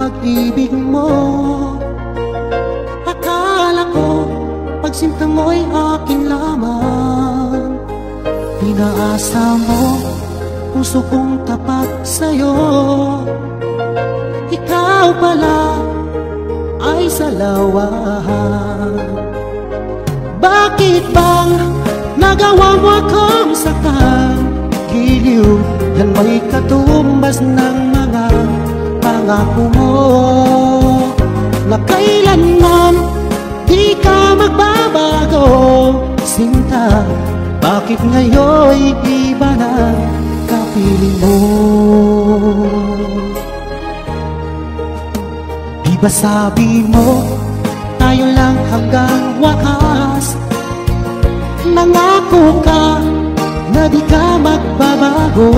pag-ibig mo. Akala ko pagsinta mo'y akin lamang. Pinaasa mo puso kong tapat sa'yo. Ikaw pala ay salawahan. Bakit bang nagawa mo akong saktan? Giliw, yan may katumbas ng mga pangako mo na kailanman di ka magbabago. Sinta, bakit ngayon'y iba na kapiling mo? Di ba sabi mo tayo lang hanggang wakas? Nangako ka na di ka magbabago.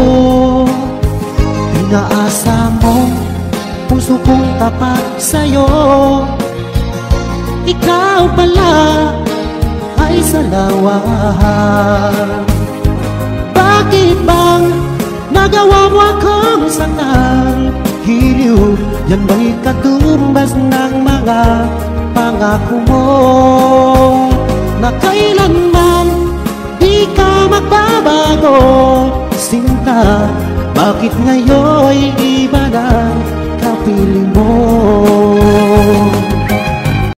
Pinaasa mo puso kong tapat sa'yo. Ikaw pala ay salawahan. Bakit bang nagawa mo akong saktan? Giliw, yan may katumbas ng mga pangako mo na kailanman di ka magbabago. Sinta, bakit ngayon'y iba